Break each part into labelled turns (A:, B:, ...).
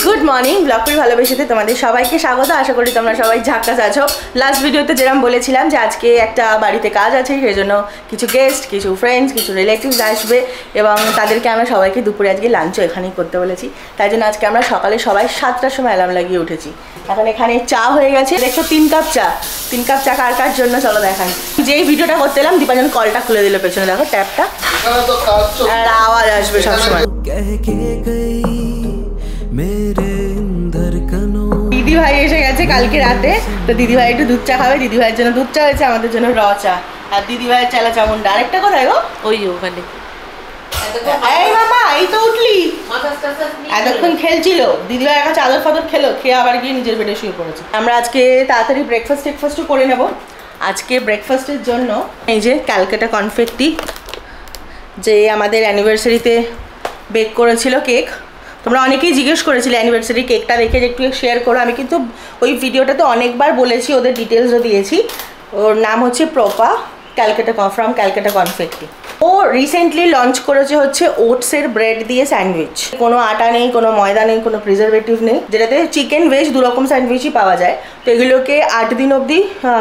A: Good morning ব্লগপুরি ভালোবেসেতে তোমাদের সবাইকে স্বাগত। আশা করি তোমরা সবাই ঝাক্কাস আছো। লাস্ট ভিডিওতে যেরকম বলেছিলাম যে আজকে একটা বাড়িতে কাজ আছে, সেই জন্য কিছু গেস্ট, কিছু ফ্রেন্ডস, কিছু রিলেটিভস আসবে এবং তাদেরকে আমরা সবাইকে দুপুরে আজকে লাঞ্চও এখানেই করতে বলেছি। তাই জন্য আজকে আমরা সকালে সবাই 7টার সময় অ্যালার্ম লাগিয়ে উঠেছি। এখন এখানে চা হয়ে গেছে, দেখছো 3 কাপ চা। 3 কাপ চা কার কার জন্য চলো দেখাই। যেই ভিডিওটা করতে এলাম দীপাঞ্জন কলটা খুলে দিল পেছনে, দেখো ট্যাপটা, আর আওয়াজ আসবে সবসময়। দিদি ভাই এসে গেছে কালকে রাতে, তো দিদি ভাই একটু দুধ চা খাবে। দিদি ভাইয়ের জন্য দুধ চা হয়েছে, আমাদের জন্য র চা। আর দিদি ভাইয়ের চালা চামুন্ডা। আরেকটা কোথায় গো? ওই ওখানে। এই মামা, এই তো উঠলি? এতক্ষণ খেলছিল। দিদি ভাই একটা চাদর ফাদর খেলো, খেয়ে আবার গিয়ে নিজের বেডে শুয়ে পড়েছে। আমরা আজকে তাড়াতাড়ি ব্রেকফাস্টও করে নেব। আজকে ব্রেকফাস্টের জন্য এই যে ক্যালকাটা কনফেক্টি, যে আমাদের অ্যানিভার্সারিতে বেক করেছিল কেক। তোমরা অনেকেই জিজ্ঞেস করেছিলে অ্যানিভার্সারি কেকটা দেখে যে একটু শেয়ার করো। আমি কিন্তু ওই ভিডিওটাতে অনেকবার বলেছি, ওদের ডিটেলসও দিয়েছি। ওর নাম হচ্ছে প্রপা ফ্রম ক্যালকাটা কনফেক্টি। ও রিসেন্টলি লঞ্চ করেছে হচ্ছে ওটসের ব্রেড দিয়ে স্যান্ডউইচ। কোনো আটা নেই, কোনো ময়দা নেই, কোনো প্রিজারভেটিভ নেই, যেটাতে চিকেন ভেজ দুরকম স্যান্ডউইচই পাওয়া যায়। তো এগুলোকে 8 দিন অবধি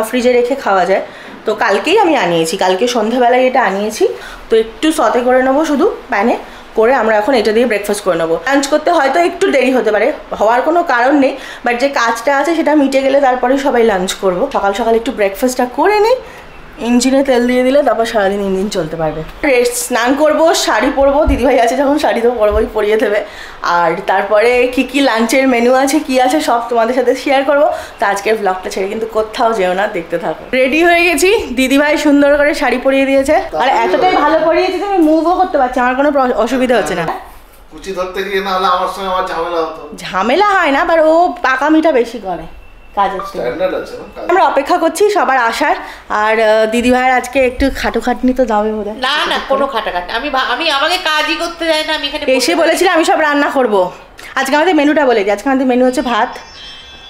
A: ফ্রিজে রেখে খাওয়া যায়। তো কালকেই আমি আনিয়েছি, কালকে সন্ধ্যাবেলায় এটা আনিয়েছি। তো একটু সতে করে নেবো শুধু প্যানে করে, আমরা এখন এটা দিয়ে ব্রেকফাস্ট করে নেবো। লাঞ্চ করতে হয়তো একটু দেরি হতে পারে, হওয়ার কোনো কারণ নেই, বাট যে কাজটা আছে সেটা মিটে গেলে তারপরেই সবাই লাঞ্চ করবো। সকাল সকাল একটু ব্রেকফাস্টটা করে নিই, ইঞ্জিনে তেল দিয়ে দিলে তারপর সারাদিন ইঞ্জিন চলতে পারবে। স্নান করবো, শাড়ি পরবো, দিদিভাই আছে যখন শাড়ি তো পরবোই, পরিয়ে দেবে। আর তারপরে কি লাঞ্চের মেনু আছে, কি আছে সব তোমাদের সাথে শেয়ার করবো। তো আজকের ব্লগটা ছেড়ে কিন্তু কোথাও যেও না, দেখতে থাকো। রেডি হয়ে গেছি, দিদিভাই সুন্দর করে শাড়ি পরিয়ে দিয়েছে, আর এতটাই ভালো পরিয়েছে যে আমি মুভও করতে পারছি, আমার কোনো অসুবিধা হচ্ছে না।
B: কুচি ধরতে গিয়ে না হলে আমার সঙ্গে আমার ঝামেলা হতো।
A: ঝামেলা হয় না, বাট ও পাকামিটা বেশি করে কাজের স্ট্যান্ডার্ড আছে। আমরা অপেক্ষা করছি সবার আসার। আর দিদিভাইয়ের আজকে একটু খাটুখাটনি তো যাবে বোধহয়।
C: না না, কোনো খাটাখাটি আমি আমাকে কাজই করতে যাই না। আমি এখানে
A: এসে বলেছিলাম আমি সব রান্না করব। আজকে আমাদের মেনুটা বলে দিই। আজকে আমাদের মেনু হচ্ছে ভাত,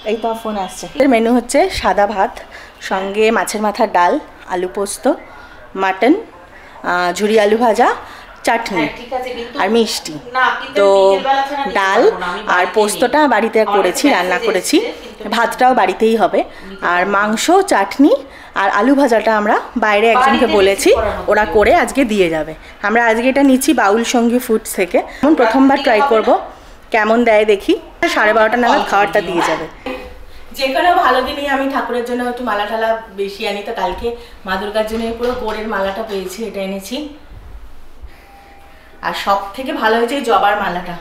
A: এই তো ফোন আসছে। এর মেনু হচ্ছে সাদা ভাত, সঙ্গে মাছের মাথার ডাল, আলু পোস্ত, মাটন, ঝুরি আলু ভাজা, চাটনি আর মিষ্টি। তো ডাল আর পোস্তটা বাড়িতে করেছি, রান্না করেছি। ভাতটাও বাড়িতেই হবে। আর মাংস, চাটনি আর আলু ভাজাটা আমরা বাইরে একজনকে বলেছি, ওরা করে আজকে দিয়ে যাবে। আমরা আজকে এটা নিচ্ছি বাউল সঙ্গী ফুডস থেকে। এখন প্রথমবার ট্রাই করব, কেমন দেয় দেখি। 12:30 নাগাদ খাবারটা দিয়ে যাবে। যে কোনো ভালো দিনই আমি ঠাকুরের জন্য একটু মালা ঠালা বেশি আনি। তো কালকে মা দুর্গার জন্য পুরো গোড়ের মালাটা পেয়েছি, এটা এনেছি। আর সব থেকে ভালো হয়েছে এই জবার মালাটা,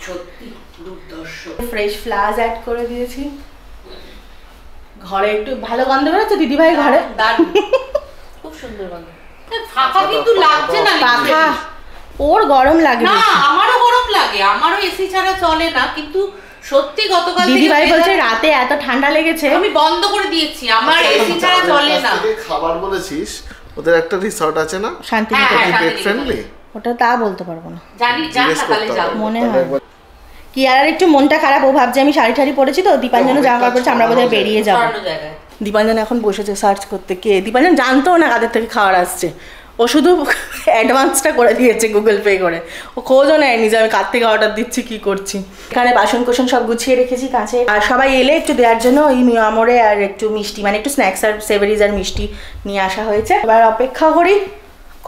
A: সত্যি দুর্ধর্ষ। ফ্রেশ ফ্লাওয়ার্স অ্যাড করে দিয়েছি। ঘরে একটু ভালো গন্ধ বেরোচ্ছে দিদিভাই ঘরে,
C: খুব সুন্দর গন্ধ। ফাঁকা কিন্তু লাগছে না,
A: পাখা ওর গরম লাগে
C: না, আমারও গরম লাগে, আমারও এসি ছাড়া চলে না। কিন্তু সত্যি গতকাল
A: দিদিভাই বলছে রাতে এত ঠান্ডা লেগেছে,
C: আমি বন্ধ করে দিয়েছি, আমার এসি ছাড়া চলে না।
B: খাবার বলেছিস, ওদের একটা রিসর্ট আছে না
A: শান্তিনিকেতন,
B: পেট ফ্রেন্ডলি,
A: ওটা তা বলতে পারবো না,
C: জানি জানা তাহলে যাব
A: মনে হয়। কি আর একটু মনটা খারাপ, ও ভাবছে আমি শাড়ি ঠাড়ি পরেছি তো, দীপাঞ্জনও জামা কাপড় পরেছে, আমরা বোধহয় বেরিয়ে যাবো। দীপাঞ্জন এখন বসেছে সার্চ করতে, কে দীপাঞ্জন জানতো না কাদের থেকে খাবার আসছে, ও শুধু অ্যাডভান্সটা করে দিয়েছে গুগল পে করে, ও খোঁজও নেয়নি যে আমি কার থেকে অর্ডার দিচ্ছি, কি করছি। এখানে বাসন কোসন সব গুছিয়ে রেখেছি কাছে। আর সবাই এলে একটু দেওয়ার জন্য ওই মিয়ামরে আর একটু মিষ্টি, মানে একটু স্ন্যাক্স আর সেভারিজ আর মিষ্টি নিয়ে আসা হয়েছে। এবার অপেক্ষা করি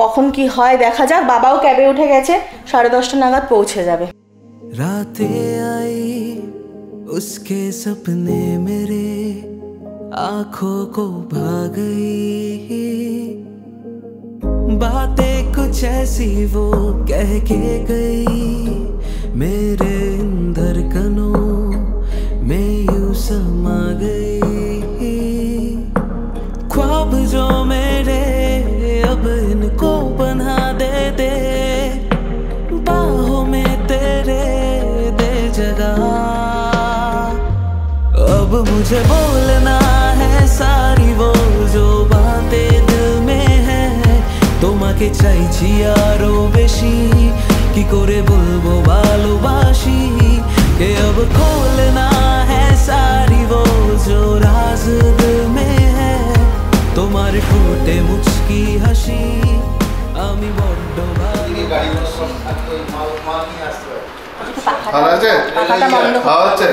A: কখন কি হয় দেখা যাক। বাবাও ক্যাবে উঠে গেছে, 10:30 নাগাদ পৌঁছে যাবে।
D: रातें आई उसके सपने मेरे आंखों को भा गई, बातें कुछ ऐसी वो कह के गई, मेरे धड़कनों में यूं समा गई। ख्वाब जो मेरे अब इनको बना दे दे, बाहों में तेरे दे जगह। अब मुझे बोलना है सारी वो जो बातें दिल में है, তোমাকে চাইছি আরো বেশি, কি করে বলবো ভালোবাসি, কে अब खोलना है सारी वो जो राज दिल में है, তোমার ঠোঁটে মুচকি হাসি আমি বড্ড ভালোবাসি।
B: ভালো আছে?
A: পাখাটা বন্ধ করো।
B: খাওয়া হচ্ছে?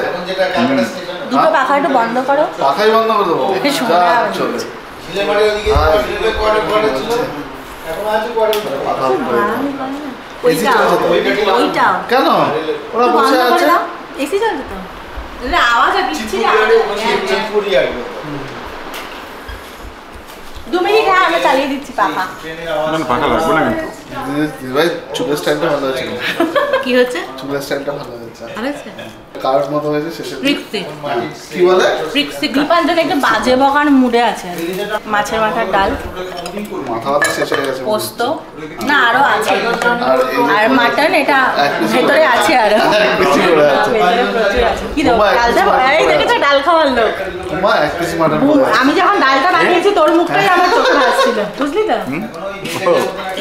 A: দুটো পাখা একটু বন্ধ করো।
B: পাখাই বন্ধ করে দেবো।
A: শোনা
B: যা,
A: যাবে।
B: চলে।
A: ওইটা ওইটা
B: কেন? ওরা বসে আছে।
A: এসি চলছে তো? আওয়াজ দিচ্ছি 2 মিনিট, হ্যাঁ আমরা চালিয়ে দিচ্ছি পাখা।
E: পাখা লাগবে না কিন্তু।
B: ভাই চুলের স্টাইলটা ভালো হয়েছে।
C: কি হচ্ছে
B: চুলের স্টাইলটা ভালো হয়েছে।
C: আরেছে
B: কার মতো হয়েছে শেষে?
C: রিক্সি
B: কি বলে?
C: রিক্সি
A: দীপাঞ্জন একটু বাজে বকার মুডে আছে। মাছের মাথার ডাল,
B: মাথা ব্যথা শেষ হয়ে গেছে।
A: পোস্ত, না আরো আছে,
B: আর এই যে
A: আর মাটন এটা ভেতরে আছে আরো।
B: বেশি করে আছে।
A: ভেতরে প্রচুর আছে। কি দেবো?
B: বাবা,
A: ডাল দেবো? এই দেখেছো ডাল খাওয়ার লোক।
B: মা এক পিস মাটন করে আছে।
A: আমি যখন ডালটা বানিয়েছি তোর মুখটাই আমার চোখে ভাসছিল, বুঝলি তো?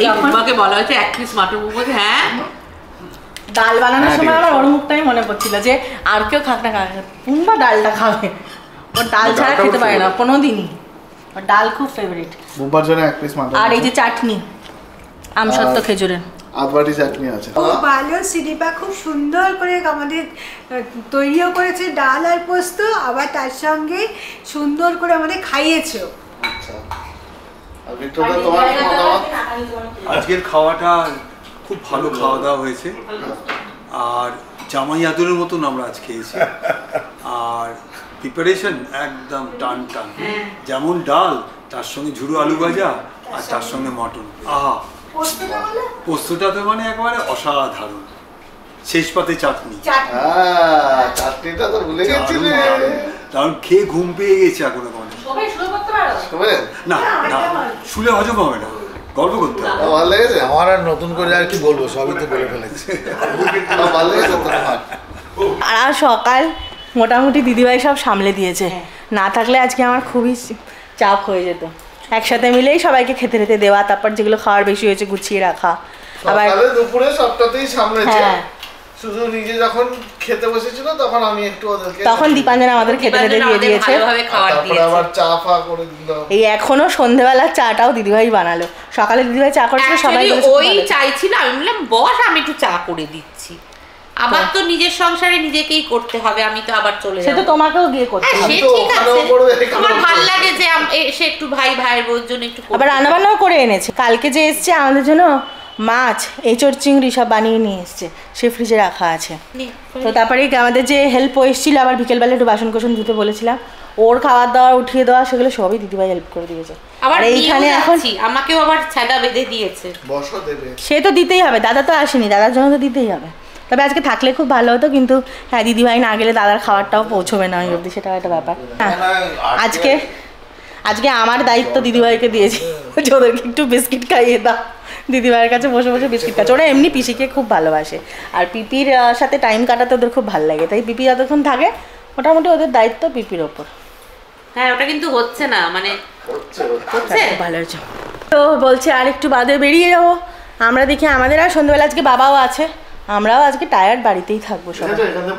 C: এই তোমাকে বলা হয়েছে 1 পিস মাটন মোমো। হ্যাঁ
A: ডাল বানানোর সময় আমার ওর মুখটাই মনে পড়ছিল যে আর কেউ খাক না খাক, পুম্বা ডালটা খাবে। ওর ডাল ছাড়া খেতে পারে না কোনোদিনই। ওর ডাল খুব ফেভারিট।
B: বুম্বার জন্য এক পিস মাটন।
A: আর এই যে চাটনি আমসত্ত্ব খেজুরের,
B: আদবাটি চাটনি আছে।
F: খুব ভালো। সিডিপা খুব সুন্দর করে আমাদের তৈরিও করেছে ডাল আর পোস্ত, আবার তার সঙ্গে সুন্দর করে আমাদের খাইয়েছেও।
B: আচ্ছা। আর ভিক্টোরিয়া তোমার কি মতামত?
E: আজকের খাওয়াটা খুব ভালো খাওয়া দাওয়া হয়েছে, আর জামাই আদরের মতন আমরা আজ খেয়েছি। আর প্রিপারেশন একদম টান টান, যেমন ডাল তার সঙ্গে ঝুড়ো আলু ভাজা আর তার সঙ্গে মটন। আহা, পোস্তটা তো মানে একেবারে অসাধারণ। শেষ পাতে চাটনি,
B: হ্যাঁ, চাটনিটা তো ভুলে গেছিলে।
E: কারণ খেয়ে ঘুম পেয়ে গেছে এখন।
A: সবাই শুরু করতে পারো?
B: শুনে?
E: না না, শুলে হজম হবে না, গল্প করতে হবে।
B: ভালো লেগেছে?
G: আমার আর নতুন করে আর কি বলবো, সবই তো বলে ফেলেছি।
B: ভালো লেগেছে তোমার?
A: আর সকাল মোটামুটি দিদিভাই সব সামলে দিয়েছে, না থাকলে আজকে আমার খুবই চাপ হয়ে যেত। একসাথে মিলেই সবাইকে খেতে খেতে দেওয়া, তারপর যেগুলো খাওয়ার বেশি হয়েছে গুছিয়ে রাখা। আবার
B: সকালে দুপুরে সবটাতেই সামলেছে।
A: হ্যাঁ,
B: শুধু নিজে যখন খেতে বসেছিল তখন আমি একটু ওদেরকে,
A: তখন দীপাঞ্জন আমাদের খেতে খেতে দিয়ে দিয়েছে।
C: ভালোভাবে খাবার
B: তারপরে
C: দিয়েছে।
B: আবার চা ফা করে দিল।
A: এই এখনো সন্ধ্যেবেলার চাটাও দিদিভাই বানালো। সকালে দিদিভাই চা করেছিল, সবাই
C: Actually
A: বলেছে খুব
C: ওই
A: ভালো হয়েছে।
C: চাইছিল, আমি বললাম বস আমি একটু চা করে দিচ্ছি। আবার তো নিজের সংসারে নিজেকেই করতে হবে, আমি তো আবার চলে
A: সে তো
C: যাব।
A: তোমাকেও গিয়ে করতে
C: হ্যাঁ,
A: হবে।
C: সে
B: তো
C: ঠিক
B: ওখানেও
C: আছে।
B: করবে, এখানেও
C: আমার ভালো
B: করবে।
C: লাগে যে এসে একটু ভাইয়ের বউর জন্য একটু করতে
A: আবার রান্নাবান্নাও করে এনেছে। কালকে যে এসছে আমাদের জন্য মাছ, এঁচড় চিংড়ি সব বানিয়ে নিয়ে এসছে, সে ফ্রিজে রাখা আছে।
C: নে,
A: তো তারপরে আমাদের যে হেল্প এসেছিল, আবার বিকেলবেলা একটু বাসন কোসন ধুতে বলেছিলাম, ওর খাবার দাওয়া উঠিয়ে দেওয়া সেগুলো সবই দিদিভাই হেল্প করে দিয়েছে।
C: আবার
A: আর এইখানে এখন
C: আমাকেও আবার ছাদা বেঁধে দিয়েছে।
B: বসো দেবে।
A: সে তো দিতেই হবে, দাদা তো আসেনি, দাদার জন্য তো দিতেই হবে। তবে আজকে থাকলে খুব ভালো হতো, কিন্তু হ্যাঁ দিদিভাই না গেলে দাদার খাবারটাও পৌঁছবে না ওই অবধি, সেটাও একটা ব্যাপার। হ্যাঁ, আজকে আমার দায়িত্ব দিদিভাইকে দিয়েছি যে ওদেরকে একটু বিস্কিট খাইয়ে দাও। দিদিভাইয়ের কাছে বসে বসে বিস্কিট খাচ্ছে। ওরা এমনি পিসিকে খুব ভালোবাসে, আর পিপির সাথে টাইম কাটাতে ওদের খুব ভালো লাগে, তাই পিপি যতক্ষণ থাকে মোটামুটি ওদের দায়িত্ব পিপির ওপর।
C: হ্যাঁ, ওটা কিন্তু হচ্ছে না, মানে হচ্ছে
A: ভালো হয়েছে। তো বলছে আর একটু বাদে বেরিয়ে যাবো আমরা, দেখি আমাদের আর সন্ধ্যেবেলা আজকে বাবাও আছে, আমরাও আজকে টায়ার্ড, বাড়িতেই থাকবো সবাই।
B: এখানে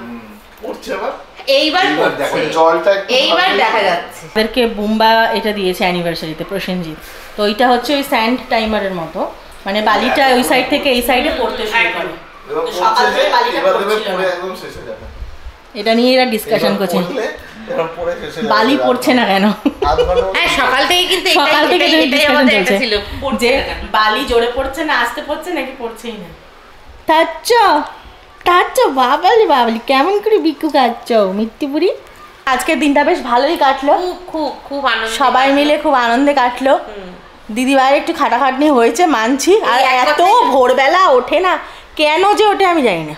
B: পড়ছে আবার।
C: এইবার পড়ছে।
B: জলটা একটু
C: এইবার দেখা যাচ্ছে।
A: ওদেরকে বুম্বা এটা দিয়েছে অ্যানিভার্সারিতে প্রসেনজিৎ। তো ওইটা হচ্ছে ওই স্যান্ড টাইমারের মতো, মানে বালিটা ওই সাইড থেকে এই সাইডে পড়তে শুরু করে।
B: এবার
A: তো সকাল থেকে বালিটা
B: এবার দেবে
A: পড়ছিল
B: পড়ে
A: না।
B: একদম শেষ হয়ে যাবে।
A: এটা নিয়ে এরা ডিসকাশন করছে,
B: এবার পড়ে শেষ হয়ে যাবে।
A: বালি পড়ছে না কেন।
B: আধ ঘন্টা
C: হ্যাঁ, সকাল থেকে কিন্তু
A: সকাল থেকে
C: এটাই
A: ডিসকাশন
C: আমাদের একটা
A: চলছে
C: ছিল, পড়ছে
A: যে
C: না কেন?
A: বালি জোরে পড়ছে না আস্তে পড়ছে নাকি পড়ছেই না। তাচ্ছ বাবালি বাবালি কেমন করে বিক্ষু খাচ্ছ মিত্তিপুরি। আজকের দিনটা বেশ ভালোই কাটলো,
C: খুব খুব খুব আনন্দ।
A: সবাই মিলে খুব আনন্দে কাটলো। দিদিভাইয়ের একটু খাটাখাটনি হয়েছে মানছি, আর
C: এই এক
A: এত
C: কথায়-
A: ভোরবেলা ওঠে না, কেন যে ওঠে আমি জানি না।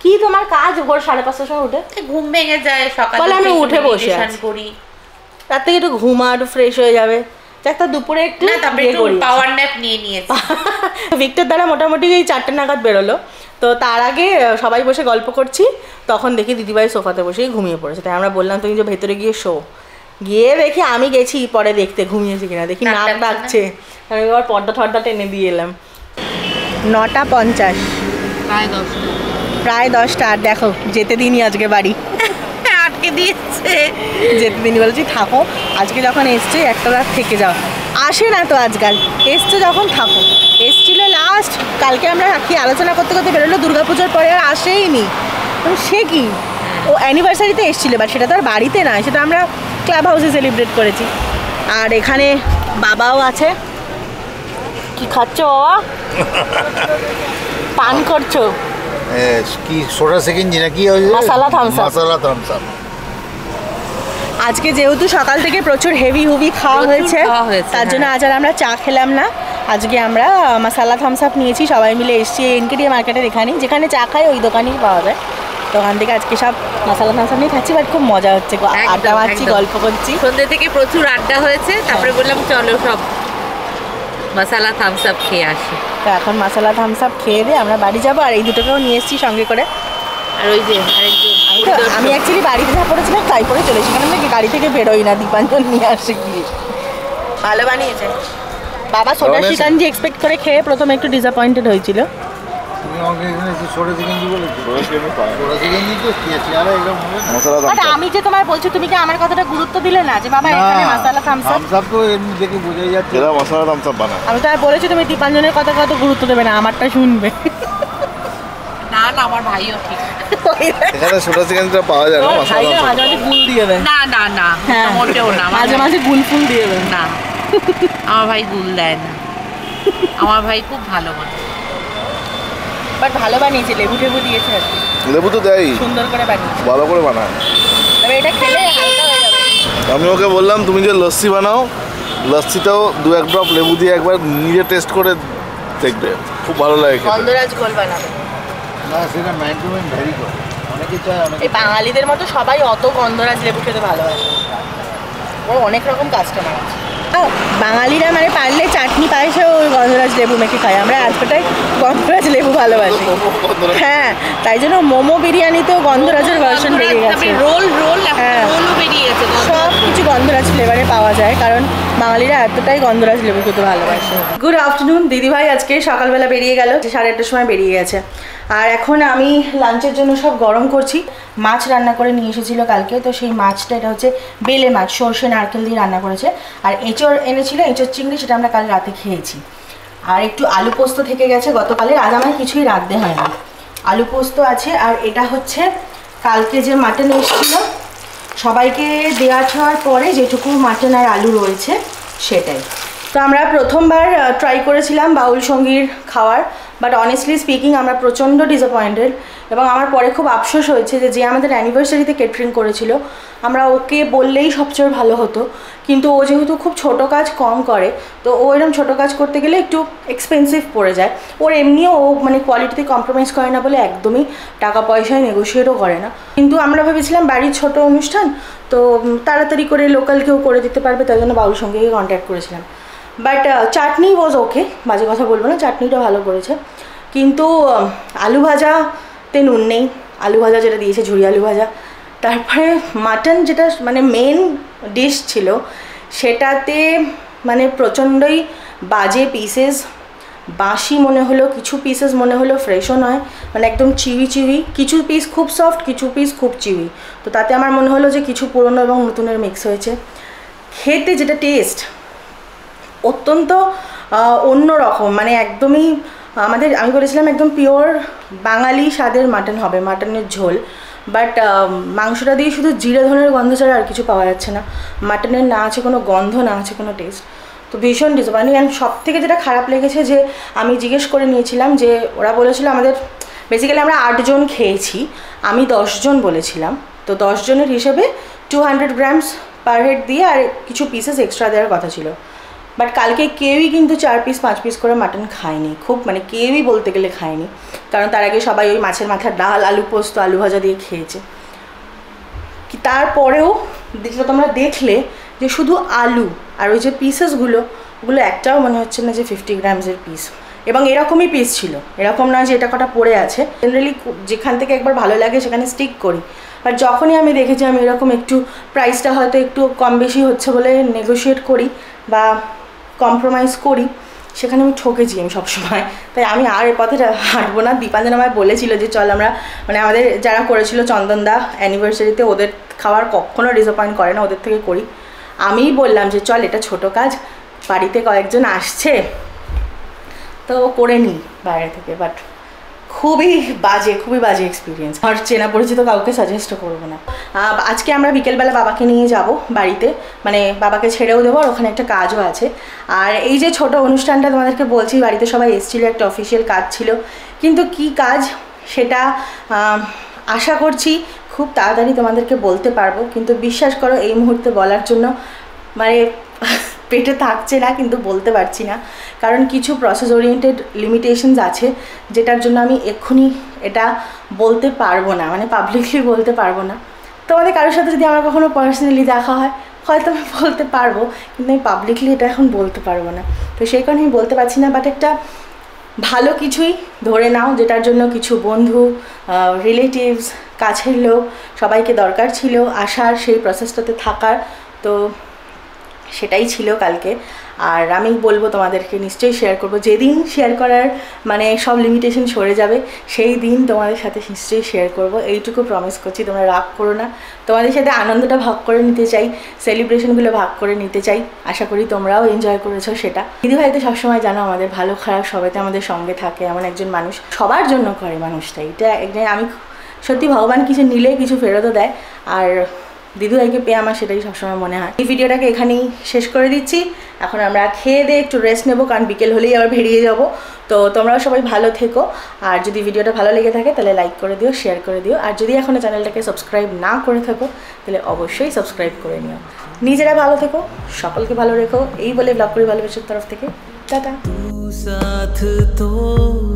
A: কি তোমার কাজ ভোর 5:30টার সময় উঠে?
C: ঘুম ভেঙে যায় সকালে,
A: বলে আমি
C: একটু
A: উঠে বসে
C: meditation
A: আছি।
C: করি।
A: রাত থেকে একটু ঘুমা, একটু ফ্রেশ হয়ে যাবে, যাক তা দুপুরে একটু
C: না, তারপরে
A: ইয়ে
C: একটু
A: করি।
C: পাওয়ার ন্যাপ নিয়ে নিয়েছি।
A: ভিক্টর দ্বারা মোটামুটি এই 4টে নাগাদ বেরোলো। তো তার আগে সবাই বসে গল্প করছি, তখন দেখি দিদিভাই সোফাতে বসেই ঘুমিয়ে পড়েছে। তাই আমরা বললাম তুমি যে ভেতরে গিয়ে শো। গিয়ে দেখি আমি গেছি পরে দেখতে ঘুমিয়েছি কিনা, দেখি নাক ডাকছে। আমি এবার পর্দা ঠর্দা টেনে দিয়ে এলাম। 9:50, প্রায় 10টা। আর দেখো যেতে দিনই আজকে বাড়ি,
C: আটকে দিয়েছে।
A: যেতে দিনই বলছি থাকো, আজকে যখন এসছে একটা রাত থেকে যাও। আসে না তো আজকাল, এসছে যখন থাকো। এসছিল লাস্ট কালকে, আমরা কি আলোচনা করতে করতে বেরোলো দুর্গাপুজোর পরে আর আসেই নি। সে কি ও অ্যানিভার্সারিতে এসেছিল, বাট সেটা তো আর বাড়িতে নয়, সেটা আমরা ক্লাব হাউসে সেলিব্রেট করেছি। আর এখানে বাবাও আছে। কি খাচ্ছ বাবা? পান করছো?
G: কি সোডা সেকেন্ডি নাকি
A: মশলা থামস আপ।
G: মশলা থামস আপ।
A: আজকে যেহেতু সকাল থেকে প্রচুর হেভি খাওয়া হয়েছে, তার জন্য আজ আর আমরা চা খেলাম না। আজকে আমরা মশলা থামস আপ নিয়েছি, সবাই মিলে এসেছি এনকেডিয়া মার্কেটের এখানে, যেখানে চা খাই ওই দোকানেই পাওয়া যায়। তো ওখান থেকে আজকে সব মশলা থামস আপ নিয়ে খাচ্ছি, বাট খুব মজা হচ্ছে, আড্ডা মারছি, গল্প করছি।
C: সন্ধ্যে থেকে প্রচুর আড্ডা হয়েছে, তারপরে বললাম চলো সব মশলা থামস আপ খেয়ে আসি।
A: তো এখন মশলা থামস আপ খেয়ে দিয়ে আমরা বাড়ি যাবো। আর এই দুটোকেও নিয়ে এসেছি সঙ্গে করে।
C: আর ওই যে
A: আমি অ্যাকচুয়ালি বাড়িতে যা পড়েছিলাম তাই পরে চলেছি, কারণ আমি গাড়ি থেকে বেরোই না, দীপাঞ্জন নিয়ে আসে গিয়ে। ভালো বানিয়েছে বাবা। সোডা শিকাঞ্জি এক্সপেক্ট করে খেয়ে প্রথমে একটু ডিসঅ্যাপয়েন্টেড হয়েছিল।
G: তুমি আমাকে এখানে একটু সোডা সেকেন্ডি বলেছো? সোডা সেকেন্ডি তো খেয়েছি, আর এরকম মশলা
A: বাট আমি যে তোমায় বলছি, তুমি কি আমার কথাটা গুরুত্ব দিলে না যে বাবা এখানে মশলা থামস আপ?
G: থামস আপ তো এমনি দেখে বোঝাই যাচ্ছে এরা মশলা থামস আপ বানায়।
A: আমি তো বলেছি তুমি দীপাঞ্জনের কথা কত গুরুত্ব দেবে না, আমারটা শুনবে।
C: না না, আমার ভাইও ঠিক।
B: এখানে সোডা সেকেন্ডটা পাওয়া যায় না, মশলা
A: মাঝে মাঝে গুল দিয়ে দেন।
C: না না না, মোটেও না,
A: মাঝে মাঝে গুল ফুল দিয়ে দেন।
C: না, আমার ভাই গুল দেয় না, আমার ভাই খুব ভালো বানায়।
A: বাট ভালো বানিয়েছে, লেবু টেবু দিয়েছে আর কি,
B: লেবু তো দেয়,
A: সুন্দর করে বানিয়েছে,
B: ভালো করে বানায়।
A: তবে এটা খেলে হালকা হয়ে যাবে।
B: আমি ওকে বললাম তুমি যে লস্যি বানাও, লস্যিটাও 2-1 ড্রপ লেবু দিয়ে একবার নিজে টেস্ট করে দেখবে, খুব ভালো লাগে খেতে।
A: গন্ধরাজ ঘোল বানাবে
G: না, সেটা ম্যান টু ম্যান ভ্যারি করে, অনেকে চায় অনেকে।
A: এই বাঙালিদের মতো সবাই অত গন্ধরাজ লেবু খেতে ভালোবাসে, ওর অনেক রকম কাস্টমার আছে। বাঙালিরা মানে পারলে চাটনি পায়েসেও গন্ধরাজ লেবু মেখে খায়, আমরা এতটাই গন্ধরাজ লেবু ভালোবাসি। হ্যাঁ, তাই জন্য মোমো বিরিয়ানিতেও গন্ধরাজের ভার্সন বেরিয়ে গেছে,
C: রোল
A: হ্যাঁ
C: রোলও বেরিয়েছে,
A: সব কিছু গন্ধরাজ ফ্লেভারে পাওয়া যায়, কারণ বাঙালিরা এতটাই গন্ধরাজ লেবু খেতে ভালোবাসে। Good afternoon. দিদিভাই আজকে সকালবেলা বেরিয়ে গেল, 8:30টার সময় বেরিয়ে গেছে। আর এখন আমি লাঞ্চের জন্য সব গরম করছি। মাছ রান্না করে নিয়ে এসেছিলো কালকে, তো সেই মাছটা, এটা হচ্ছে বেলে মাছ, সর্ষে নারকেল দিয়ে রান্না করেছে। আর এঁচড় এনেছিল, এঁচড় চিংড়ি, সেটা আমরা কাল রাতে খেয়েছি। আর একটু আলু পোস্ত থেকে গেছে গতকালের, আজ আমার কিছুই রাঁধতে হয় না, আলু পোস্ত আছে। আর এটা হচ্ছে কালকে যে মাটন এসেছিলো, সবাইকে দেওয়া ছোঁয়ার পরে যেটুকু মাটন আর আলু রয়েছে সেটাই। তো আমরা প্রথমবার ট্রাই করেছিলাম বাউল সঙ্গীর খাওয়ার, বাট অনেস্টলি স্পিকিং আমরা প্রচণ্ড ডিসঅ্যাপয়েন্টেড। এবং আমার পরে খুব আফসোস হয়েছে যে আমাদের অ্যানিভার্সারিতে কেটারিং করেছিল, আমরা ওকে বললেই সবচেয়ে ভালো হতো, কিন্তু ও যেহেতু খুব ছোট কাজ কম করে, তো ও এরকম ছোটো কাজ করতে গেলে একটু এক্সপেন্সিভ পড়ে যায়। ওর এমনিও ও মানে কোয়ালিটিতে কম্প্রোমাইজ করে না বলে একদমই টাকা পয়সায় নেগোশিয়েটও করে না। কিন্তু আমরা ভেবেছিলাম বাড়ির ছোট অনুষ্ঠান, তো তাড়াতাড়ি করে লোকাল কেউ করে দিতে পারবে, তাই জন্য বাউল সঙ্গীকে কন্ট্যাক্ট করেছিলাম। বাট চাটনি ওয়াজ ওকে, বাজে কথা বলবো না, চাটনিটা ভালো করেছে। কিন্তু আলু ভাজাতে নুন নেই, আলু ভাজা যেটা দিয়েছে ঝুরি আলু ভাজা। তারপরে মাটন যেটা মানে মেন ডিশ ছিল, সেটাতে মানে প্রচণ্ডই বাজে পিসেস, বাসি মনে হলো, কিছু পিসেস মনে হলো ফ্রেশও নয়, মানে একদম চিউই চিউই, কিছু পিস খুব সফট, কিছু পিস খুব চিউই। তো তাতে আমার মনে হলো যে কিছু পুরনো এবং নতুনের মিক্স হয়েছে। খেতে যেটা টেস্ট অত্যন্ত অন্য রকম, মানে একদমই আমাদের, আমি বলেছিলাম একদম পিওর বাঙালি স্বাদের মাটন হবে, মাটনের ঝোল। বাট মাংসটা দিয়ে শুধু জিরে ধনের গন্ধ ছাড়া আর কিছু পাওয়া যাচ্ছে না, মাটনের না আছে কোনো গন্ধ, না আছে কোনো টেস্ট। তো ভীষণ ডিসঅ্যাপয়েন্টিং। অ্যান্ড সব থেকে যেটা খারাপ লেগেছে যে আমি জিজ্ঞেস করে নিয়েছিলাম, যে ওরা বলেছিল আমাদের বেসিক্যালি আমরা 8 জন খেয়েছি, আমি 10 জন বলেছিলাম, তো 10 জনের হিসেবে 200 গ্রামস পার হেড দিয়ে আর কিছু পিসেস এক্সট্রা দেওয়ার কথা ছিল। বাট কালকে কেউই কিন্তু 4 পিস 5 পিস করে মাটন খায়নি, খুব মানে কেউই বলতে গেলে খায়নি, কারণ তার আগে সবাই ওই মাছের মাথার ডাল, আলু পোস্ত, আলু ভাজা দিয়ে খেয়েছে। কি তারপরেও যেটা তোমরা দেখলে যে শুধু আলু আর ওই যে পিসেসগুলো, ওগুলো একটাও মনে হচ্ছে না যে 50 গ্রামসের পিস, এবং এরকমই পিস ছিল, এরকম নয় যে এটা কটা পড়ে আছে। জেনারেলি যেখান থেকে একবার ভালো লাগে সেখানে স্টিক করি, বাট যখনই আমি দেখেছি আমি এরকম একটু প্রাইসটা হয়তো একটু কম বেশি হচ্ছে বলে নেগোশিয়েট করি বা কম্প্রোমাইজ করি, সেখানে আমি ঠকেছি আমি সবসময়। তাই আমি আর এ পথে হাঁটবো না। দীপাঞ্জন আমায় বলেছিল যে চল আমরা, মানে আমাদের যারা করেছিল চন্দনদা অ্যানিভার্সারিতে, ওদের খাবার কখনো ডিসঅ্যাপয়েন্ট করে না, ওদের থেকে করি। আমিই বললাম যে চল এটা ছোট কাজ, বাড়িতে কয়েকজন আসছে তো করে নিই বাইরে থেকে, বাট খুবই বাজে এক্সপিরিয়েন্স। আর চেনা পরিচিত কাউকে সাজেস্টও করবো না। আজকে আমরা বিকেলবেলা বাবাকে নিয়ে যাব বাড়িতে, মানে বাবাকে ছেড়েও দেবো, আর ওখানে একটা কাজও আছে। আর এই যে ছোট অনুষ্ঠানটা তোমাদেরকে বলছি, বাড়িতে সবাই এসেছিলো, একটা অফিসিয়াল কাজ ছিল, কিন্তু কি কাজ সেটা আশা করছি খুব তাড়াতাড়ি তোমাদেরকে বলতে পারবো। কিন্তু বিশ্বাস করো এই মুহূর্তে বলার জন্য মানে পেটে থাকছে না, কিন্তু বলতে পারছি না, কারণ কিছু প্রসেস ওরিয়েন্টেড লিমিটেশনস আছে যেটার জন্য আমি এক্ষুনি এটা বলতে পারবো না, মানে পাবলিকলি বলতে পারবো না। তোমাদের কারোর সাথে যদি আমার কখনো পার্সোনালি দেখা হয় হয়তো আমি বলতে পারবো, কিন্তু আমি পাবলিকলি এটা এখন বলতে পারবো না। তো সেই কারণে আমি বলতে পারছি না। বাট একটা ভালো কিছুই ধরে নাও, যেটার জন্য কিছু বন্ধু, রিলেটিভস, কাছের লোক সবাইকে দরকার ছিল আসার, সেই প্রসেসটাতে থাকার, তো সেটাই ছিল কালকে। আর আমি বলবো তোমাদেরকে নিশ্চয়ই শেয়ার করবো, যেদিন শেয়ার করার মানে সব লিমিটেশন সরে যাবে সেই দিন তোমাদের সাথে নিশ্চয়ই শেয়ার করবো, এইটুকু প্রমিস করছি। তোমরা রাগ করো না, তোমাদের সাথে আনন্দটা ভাগ করে নিতে চাই, সেলিব্রেশনগুলো ভাগ করে নিতে চাই। আশা করি তোমরাও এনজয় করেছো সেটা। দিদিভাই তো সবসময় জানো আমাদের ভালো খারাপ সবাইতে আমাদের সঙ্গে থাকে, এমন একজন মানুষ, সবার জন্য করে মানুষটা। এটা আমি সত্যি, ভগবান কিছু নিলে কিছু ফেরতও দেয়, আর দিদিভাইকে পেয়ে আমার সেটাই সবসময় মনে হয়। এই ভিডিওটাকে এখানেই শেষ করে দিচ্ছি। এখন আমরা খেয়ে দিয়ে একটু রেস্ট নেবো, কারণ বিকেল হলেই আবার বেরিয়ে যাব। তো তোমরাও সবাই ভালো থেকো, আর যদি ভিডিওটা ভালো লেগে থাকে তাহলে লাইক করে দিও, শেয়ার করে দিও, আর যদি এখনও চ্যানেলটাকে সাবস্ক্রাইব না করে থাকো তাহলে অবশ্যই সাবস্ক্রাইব করে নিও। নিজেরা ভালো থেকো, সকলকে ভালো রেখো, এই বলে ব্লগ করি ভালোবাসার তরফ থেকে টাটা।
D: साथ तो